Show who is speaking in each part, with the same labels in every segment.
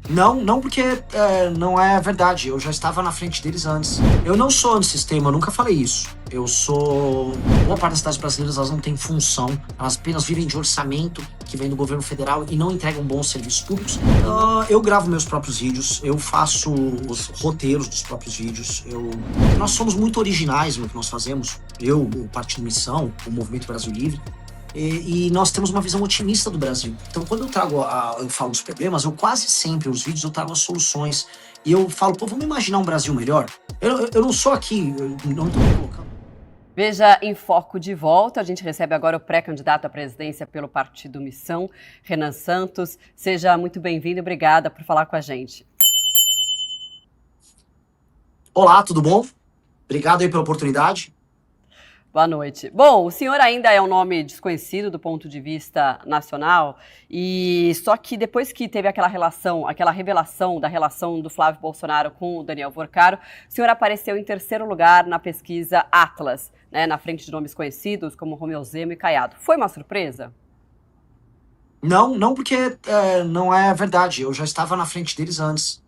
Speaker 1: Não, não porque não é verdade. Eu já estava na frente deles antes. Eu não sou antissistema, eu nunca falei isso. Eu sou. Boa parte das cidades brasileiras elas não têm função, elas apenas vivem de orçamento que vem do governo federal e não entregam bons serviços públicos. Eu gravo meus próprios vídeos, eu faço os roteiros dos próprios vídeos. Nós somos muito originais no que nós fazemos. Eu, o Partido Missão, o Movimento Brasil Livre. E nós temos uma visão otimista do Brasil. Então, quando eu falo dos problemas, eu quase sempre, os vídeos, eu trago as soluções. E eu falo, pô, vamos imaginar um Brasil melhor? Eu não sou aqui, eu não estou me colocando.
Speaker 2: Veja em Foco de volta. A gente recebe agora o pré-candidato à presidência pelo Partido Missão, Renan Santos. Seja muito bem-vindo e obrigada por falar com a gente.
Speaker 1: Olá, tudo bom? Obrigado aí pela oportunidade.
Speaker 2: Boa noite. Bom, o senhor ainda é um nome desconhecido do ponto de vista nacional, e só que depois que teve aquela revelação da relação do Flávio Bolsonaro com o Daniel Vorcaro, o senhor apareceu em terceiro lugar na pesquisa Atlas, né, na frente de nomes conhecidos como Romeu Zema e Caiado. Foi uma surpresa?
Speaker 1: Não, não porque não é verdade. Eu já estava na frente deles antes.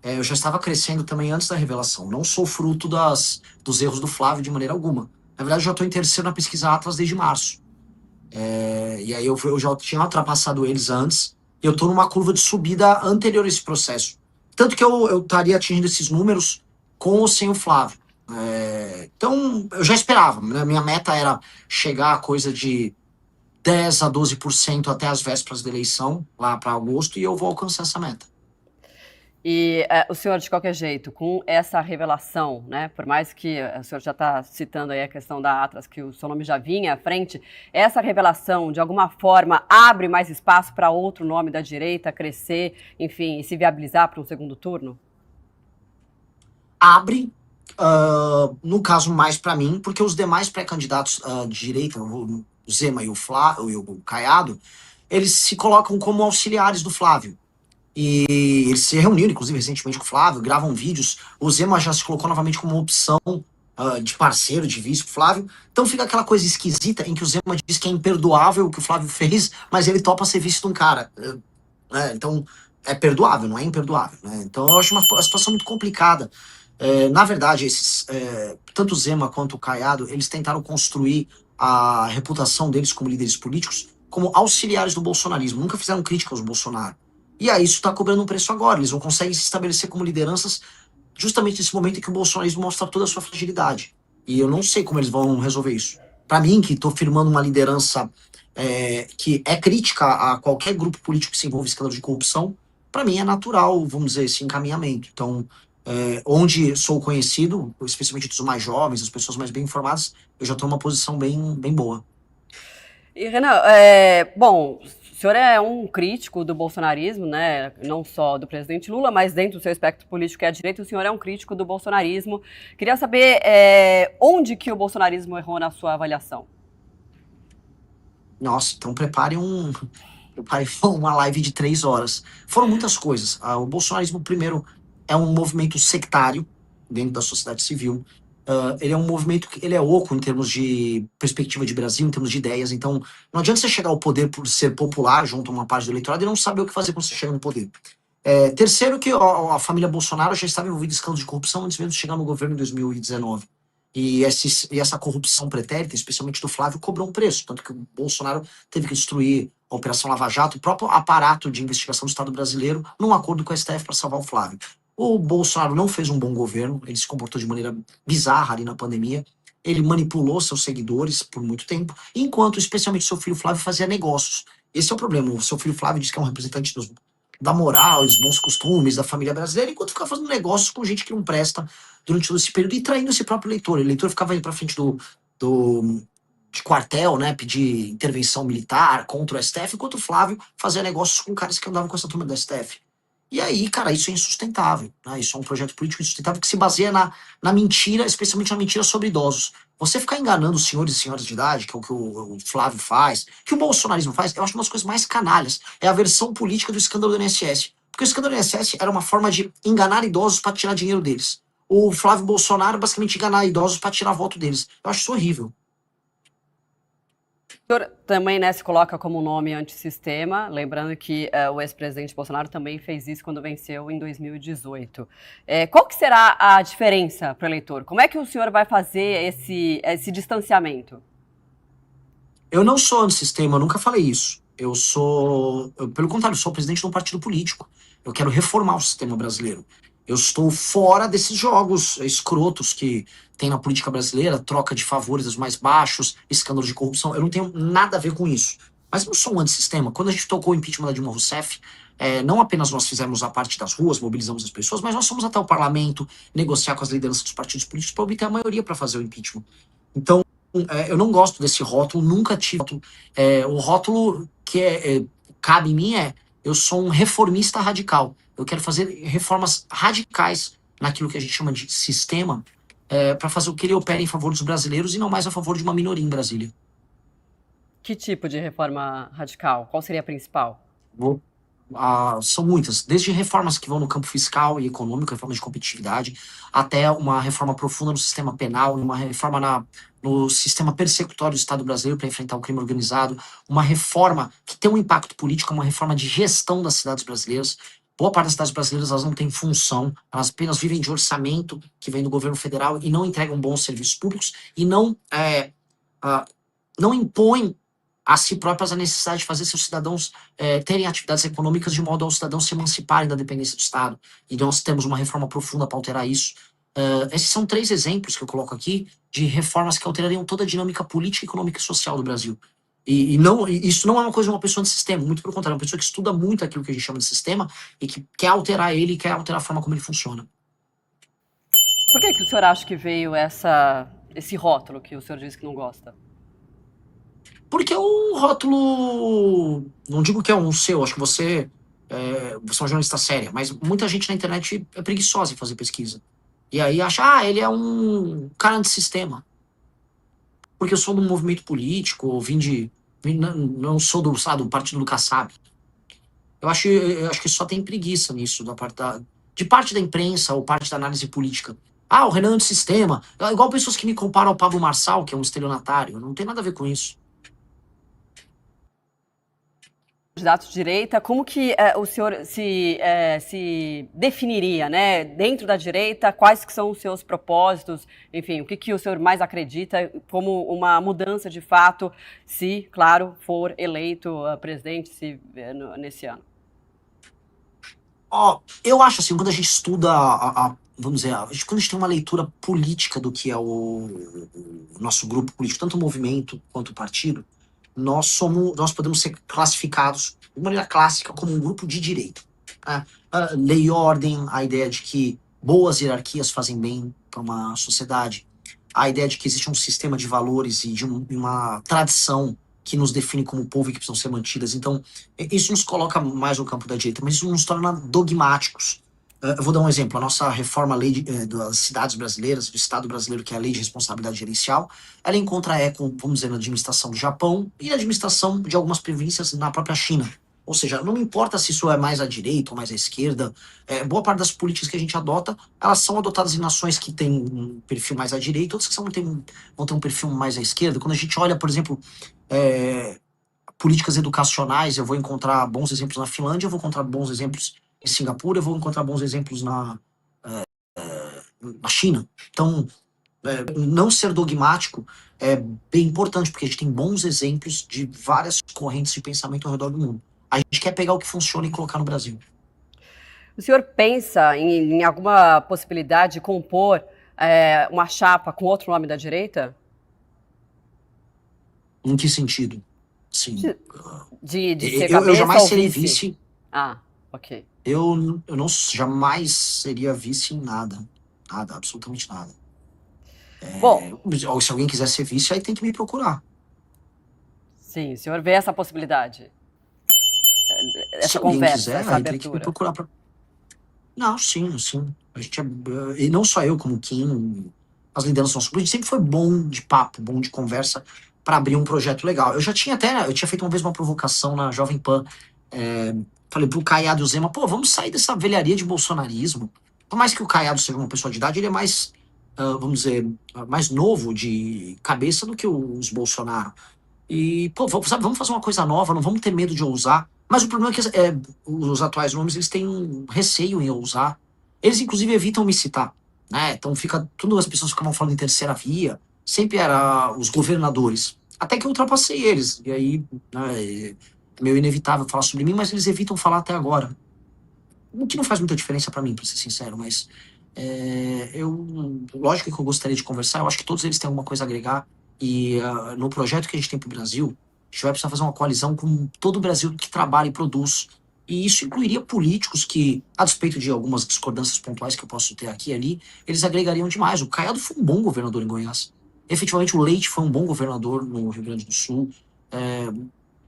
Speaker 1: Eu já estava crescendo também antes da revelação. Não sou fruto dos erros do Flávio de maneira alguma. Na verdade, eu já estou em terceiro na pesquisa Atlas desde março. E aí eu já tinha ultrapassado eles antes. E eu estou numa curva de subida anterior a esse processo. Tanto que eu estaria atingindo esses números com ou sem o Flávio. Então, eu já esperava. Né? Minha meta era chegar a coisa de 10 a 12% até as vésperas da eleição, lá para agosto, e eu vou alcançar essa meta.
Speaker 2: E o senhor, de qualquer jeito, com essa revelação, né, por mais que o senhor já está citando aí a questão da Atlas, que o seu nome já vinha à frente, essa revelação, de alguma forma, abre mais espaço para outro nome da direita crescer, enfim, e se viabilizar para um segundo turno?
Speaker 1: Abre, no caso, mais para mim, porque os demais pré-candidatos de direita, o Zema e o Caiado, eles se colocam como auxiliares do Flávio. E eles se reuniram, inclusive, recentemente com o Flávio, gravam vídeos. O Zema já se colocou novamente como opção de parceiro, de vice com o Flávio. Então fica aquela coisa esquisita em que o Zema diz que é imperdoável o que o Flávio fez, mas ele topa ser vice de um cara. Então é perdoável, não é imperdoável. Né? Então eu acho uma situação muito complicada. Na verdade, tanto o Zema quanto o Caiado, eles tentaram construir a reputação deles como líderes políticos como auxiliares do bolsonarismo. Nunca fizeram crítica aos Bolsonaro. E aí isso está cobrando um preço agora. Eles não conseguem se estabelecer como lideranças justamente nesse momento em que o bolsonarismo mostra toda a sua fragilidade. E eu não sei como eles vão resolver isso. Para mim, que estou firmando uma liderança que é crítica a qualquer grupo político que se envolve em escândalo de corrupção, para mim é natural, vamos dizer, esse encaminhamento. Então, onde sou conhecido, especialmente dos mais jovens, as pessoas mais bem informadas, eu já estou numa posição bem, bem boa.
Speaker 2: E, Renan, bom, o senhor é um crítico do bolsonarismo, né? Não só do presidente Lula, mas dentro do seu espectro político que é a direita, o senhor é um crítico do bolsonarismo. Queria saber onde que o bolsonarismo errou na sua avaliação.
Speaker 1: Nossa, então prepare uma live de 3 horas. Foram muitas coisas. O bolsonarismo, primeiro, é um movimento sectário dentro da sociedade civil. Ele é um movimento que ele é oco em termos de perspectiva de Brasil, em termos de ideias. Então, não adianta você chegar ao poder por ser popular junto a uma parte do eleitorado e não saber o que fazer quando você chega no poder. Terceiro, que a família Bolsonaro já estava envolvida em escândalos de corrupção antes mesmo de chegar no governo em 2019. E essa corrupção pretérita, especialmente do Flávio, cobrou um preço. Tanto que o Bolsonaro teve que destruir a Operação Lava Jato, o próprio aparato de investigação do Estado brasileiro, num acordo com a STF para salvar o Flávio. O Bolsonaro não fez um bom governo, ele se comportou de maneira bizarra ali na pandemia, ele manipulou seus seguidores por muito tempo, enquanto especialmente seu filho Flávio fazia negócios. Esse é o problema, o seu filho Flávio diz que é um representante da moral, dos bons costumes, da família brasileira, enquanto fica fazendo negócios com gente que não presta durante todo esse período e traindo esse próprio eleitor. O eleitor ficava indo pra frente de quartel, né, pedir intervenção militar contra o STF, enquanto o Flávio fazia negócios com caras que andavam com essa turma do STF. E aí, cara, isso é insustentável. Né? Isso é um projeto político insustentável que se baseia na mentira, especialmente na mentira sobre idosos. Você ficar enganando os senhores e senhoras de idade, que é o que o Flávio faz, que o bolsonarismo faz, eu acho uma das coisas mais canalhas. É a versão política do escândalo do INSS. Porque o escândalo do INSS era uma forma de enganar idosos para tirar dinheiro deles. O Flávio Bolsonaro basicamente enganar idosos para tirar voto deles. Eu acho isso horrível.
Speaker 2: O senhor também, né, se coloca como um nome antissistema, lembrando que o ex-presidente Bolsonaro também fez isso quando venceu em 2018. Qual que será a diferença para o eleitor? Como é que o senhor vai fazer esse distanciamento?
Speaker 1: Eu não sou antissistema, eu nunca falei isso. Pelo contrário, eu sou presidente de um partido político. Eu quero reformar o sistema brasileiro. Eu estou fora desses jogos escrotos que tem na política brasileira, troca de favores dos mais baixos, escândalo de corrupção. Eu não tenho nada a ver com isso. Mas eu não sou um antissistema. Quando a gente tocou o impeachment da Dilma Rousseff, não apenas nós fizemos a parte das ruas, mobilizamos as pessoas, mas nós fomos até o parlamento negociar com as lideranças dos partidos políticos para obter a maioria para fazer o impeachment. Então, eu não gosto desse rótulo, nunca tive rótulo. O rótulo que cabe em mim eu sou um reformista radical. Eu quero fazer reformas radicais naquilo que a gente chama de sistema, para fazer o que ele opera em favor dos brasileiros e não mais a favor de uma minoria em Brasília.
Speaker 2: Que tipo de reforma radical? Qual seria a principal?
Speaker 1: São muitas, desde reformas que vão no campo fiscal e econômico, reforma de competitividade, até uma reforma profunda no sistema penal, uma reforma no sistema persecutório do Estado brasileiro para enfrentar o crime organizado, uma reforma que tem um impacto político, uma reforma de gestão das cidades brasileiras. Boa parte das cidades brasileiras elas não têm função, elas apenas vivem de orçamento que vem do governo federal e não entregam bons serviços públicos e não impõem a si próprias a necessidade de fazer seus cidadãos terem atividades econômicas de modo ao cidadão se emanciparem da dependência do Estado. E nós temos uma reforma profunda para alterar isso. Esses são 3 exemplos que eu coloco aqui de reformas que alterariam toda a dinâmica política, econômica e social do Brasil. E isso não é uma coisa de uma pessoa de sistema, muito pelo contrário, é uma pessoa que estuda muito aquilo que a gente chama de sistema e que quer alterar ele, quer alterar a forma como ele funciona.
Speaker 2: Por que o senhor acha que veio esse rótulo que o senhor disse que não gosta?
Speaker 1: Porque é um rótulo. Não digo que é um seu, acho que você é uma jornalista séria, mas muita gente na internet é preguiçosa em fazer pesquisa. E aí acha, ele é um cara antissistema. Porque eu sou de um movimento político, não sou do partido do Kassab. Eu acho que só tem preguiça nisso, de parte da imprensa ou parte da análise política. O Renan é antissistema. É igual pessoas que me comparam ao Pablo Marçal, que é um estelionatário. Não tem nada a ver com isso.
Speaker 2: Candidato de direita, como que o senhor se definiria, né? Dentro da direita, quais que são os seus propósitos? Enfim, o que o senhor mais acredita como uma mudança de fato, se, claro, for eleito presidente nesse ano?
Speaker 1: Eu acho assim, quando a gente estuda, vamos dizer, quando a gente tem uma leitura política do que é o nosso grupo político, tanto o movimento quanto o partido, nós podemos ser classificados de maneira clássica como um grupo de direita. Né? Lei e ordem, a ideia de que boas hierarquias fazem bem para uma sociedade, a ideia de que existe um sistema de valores e de uma tradição que nos define como povo e que precisam ser mantidas. Então, isso nos coloca mais no campo da direita, mas isso nos torna dogmáticos. Eu vou dar um exemplo. A nossa reforma das cidades brasileiras, do Estado brasileiro, que é a Lei de Responsabilidade Gerencial, ela encontra eco, vamos dizer, na administração do Japão e na administração de algumas províncias na própria China. Ou seja, não importa se isso é mais à direita ou mais à esquerda, boa parte das políticas que a gente adota, elas são adotadas em nações que têm um perfil mais à direita, outras que vão ter um perfil mais à esquerda. Quando a gente olha, por exemplo, políticas educacionais, eu vou encontrar bons exemplos na Finlândia, eu vou encontrar bons exemplos em Singapura, eu vou encontrar bons exemplos na China. Então, não ser dogmático é bem importante, porque a gente tem bons exemplos de várias correntes de pensamento ao redor do mundo. A gente quer pegar o que funciona e colocar no Brasil.
Speaker 2: O senhor pensa em alguma possibilidade de compor uma chapa com outro nome da direita?
Speaker 1: Em que sentido? Sim.
Speaker 2: De ser cabeça
Speaker 1: eu jamais
Speaker 2: ou
Speaker 1: serei
Speaker 2: vice? Ok.
Speaker 1: Eu não jamais seria vice em nada. Nada, absolutamente nada.
Speaker 2: Bom,
Speaker 1: se alguém quiser ser vice, aí tem que me procurar.
Speaker 2: Sim, o senhor vê essa possibilidade? Essa
Speaker 1: se alguém
Speaker 2: conversa,
Speaker 1: quiser,
Speaker 2: essa
Speaker 1: aí tem que me
Speaker 2: abertura?
Speaker 1: procurar. Não, sim. A gente e não só eu, como Kim, as lideranças do nosso grupo, a gente sempre foi bom de papo, bom de conversa para abrir um projeto legal. Eu tinha feito uma vez uma provocação na Jovem Pan. Falei pro Caiado e o Zema, vamos sair dessa velharia de bolsonarismo. Por mais que o Caiado seja uma pessoa de idade, ele é mais, vamos dizer, mais novo de cabeça do que os Bolsonaro. E, pô, sabe, vamos fazer uma coisa nova, não vamos ter medo de ousar. Mas o problema é que os atuais nomes, eles têm um receio em ousar. Eles, inclusive, evitam me citar, né? Então fica, tudo as pessoas ficavam falando em terceira via, sempre era os governadores. Até que eu ultrapassei eles. E aí, né, é meio inevitável falar sobre mim, mas eles evitam falar até agora. O que não faz muita diferença pra mim, pra ser sincero, mas lógico que eu gostaria de conversar, eu acho que todos eles têm alguma coisa a agregar, e no projeto que a gente tem pro Brasil, a gente vai precisar fazer uma coalizão com todo o Brasil que trabalha e produz, e isso incluiria políticos que, a despeito de algumas discordâncias pontuais que eu posso ter aqui e ali, eles agregariam demais. O Caiado foi um bom governador em Goiás, efetivamente o Leite foi um bom governador no Rio Grande do Sul,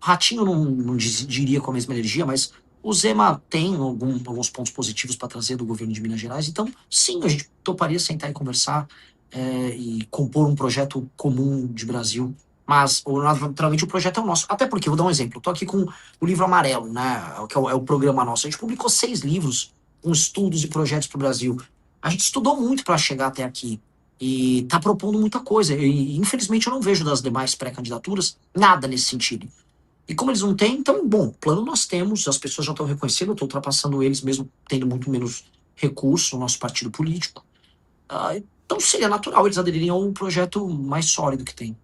Speaker 1: Ratinho não diria com a mesma energia, mas o Zema tem alguns pontos positivos para trazer do governo de Minas Gerais. Então, sim, a gente toparia sentar e conversar e compor um projeto comum de Brasil. Mas, naturalmente, o projeto é o nosso. Até porque, vou dar um exemplo. Estou aqui com o livro Amarelo, né, que é o programa nosso. A gente publicou 6 livros com estudos e projetos para o Brasil. A gente estudou muito para chegar até aqui. E está propondo muita coisa. E, infelizmente, eu não vejo das demais pré-candidaturas nada nesse sentido. E como eles não têm, então, bom, plano nós temos, as pessoas já estão reconhecendo, eu estou ultrapassando eles, mesmo tendo muito menos recurso no nosso partido político. Então seria natural eles aderirem a um projeto mais sólido que tem.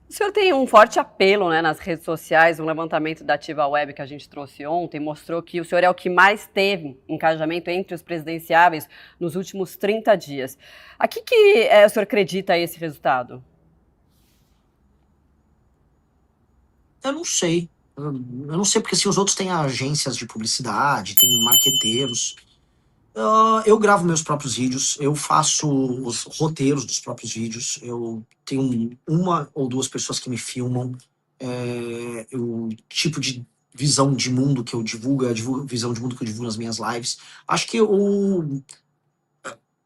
Speaker 2: O senhor tem um forte apelo, né, nas redes sociais. Um levantamento da Ativa Web que a gente trouxe ontem mostrou que o senhor é o que mais teve engajamento entre os presidenciáveis nos últimos 30 dias. A que o senhor acredita esse resultado?
Speaker 1: Eu não sei. Eu não sei, porque se os outros têm agências de publicidade, tem marqueteiros. Eu gravo meus próprios vídeos, eu faço os roteiros dos próprios vídeos, eu tenho uma ou duas pessoas que me filmam, o tipo de visão de mundo que eu divulgo, visão de mundo que eu divulgo nas minhas lives. Acho que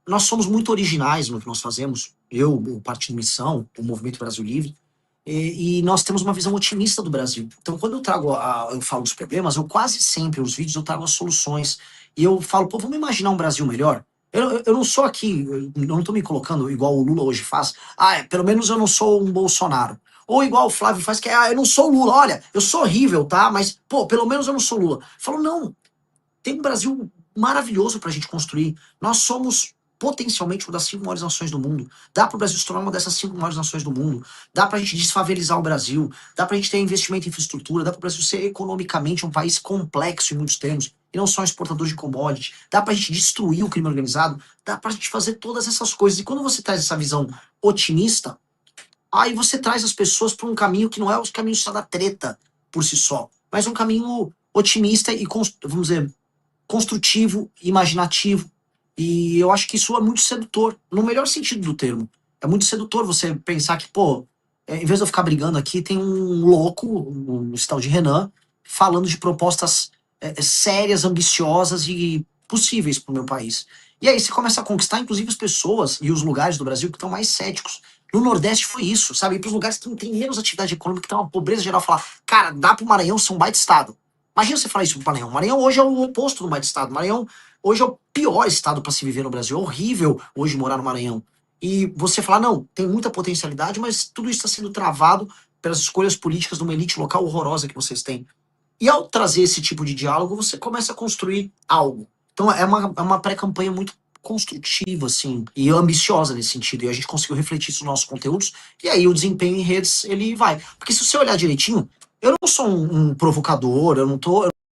Speaker 1: nós somos muito originais no que nós fazemos, eu, o Partido Missão, o Movimento Brasil Livre, e nós temos uma visão otimista do Brasil. Então, quando eu trago, eu falo dos problemas, eu quase sempre, os vídeos, eu trago as soluções. E eu falo, pô, vamos imaginar um Brasil melhor? Eu não sou aqui, eu não tô me colocando igual o Lula hoje faz. Pelo menos eu não sou um Bolsonaro. Ou igual o Flávio faz, que eu não sou Lula. Olha, eu sou horrível, tá? Mas, pô, pelo menos eu não sou Lula. Eu falo, não, tem um Brasil maravilhoso para a gente construir. Nós somos potencialmente uma das 5 maiores nações do mundo. Dá para o Brasil se tornar uma dessas 5 maiores nações do mundo. Dá para a gente desfavelizar o Brasil. Dá para a gente ter investimento em infraestrutura. Dá para o Brasil ser economicamente um país complexo em muitos termos. E não só exportador de commodities. Dá para a gente destruir o crime organizado. Dá para a gente fazer todas essas coisas. E quando você traz essa visão otimista, aí você traz as pessoas para um caminho que não é o caminho só da treta por si só, mas um caminho otimista e, vamos dizer, construtivo, imaginativo. E eu acho que isso é muito sedutor, no melhor sentido do termo. É muito sedutor você pensar que, pô, em vez de eu ficar brigando aqui, tem um louco, um tal de Renan, falando de propostas sérias, ambiciosas e possíveis para o meu país. E aí você começa a conquistar, inclusive, as pessoas e os lugares do Brasil que estão mais céticos. No Nordeste foi isso, sabe? Ir para os lugares que não tem menos atividade econômica, que tem uma pobreza geral, falar, cara, dá para o Maranhão ser um baita estado. Imagina você falar isso pro Maranhão. Maranhão hoje é o oposto do baita estado. Maranhão hoje é o pior estado para se viver no Brasil. É horrível hoje morar no Maranhão. E você falar, não, tem muita potencialidade, mas tudo isso está sendo travado pelas escolhas políticas de uma elite local horrorosa que vocês têm. E ao trazer esse tipo de diálogo, você começa a construir algo. Então é uma pré-campanha muito construtiva, assim, e ambiciosa nesse sentido. E a gente conseguiu refletir isso nos nossos conteúdos, e aí o desempenho em redes, ele vai. Porque se você olhar direitinho, eu não sou um provocador, eu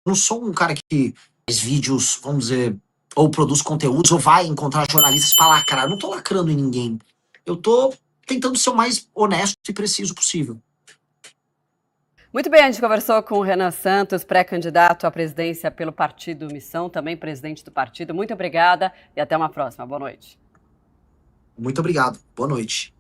Speaker 1: não sou um cara que faz vídeos, vamos dizer, ou produz conteúdos, ou vai encontrar jornalistas para lacrar. Eu não tô lacrando em ninguém. Eu tô tentando ser o mais honesto e preciso possível.
Speaker 2: Muito bem, a gente conversou com o Renan Santos, pré-candidato à presidência pelo Partido Missão, também presidente do partido. Muito obrigada e até uma próxima. Boa noite.
Speaker 1: Muito obrigado. Boa noite.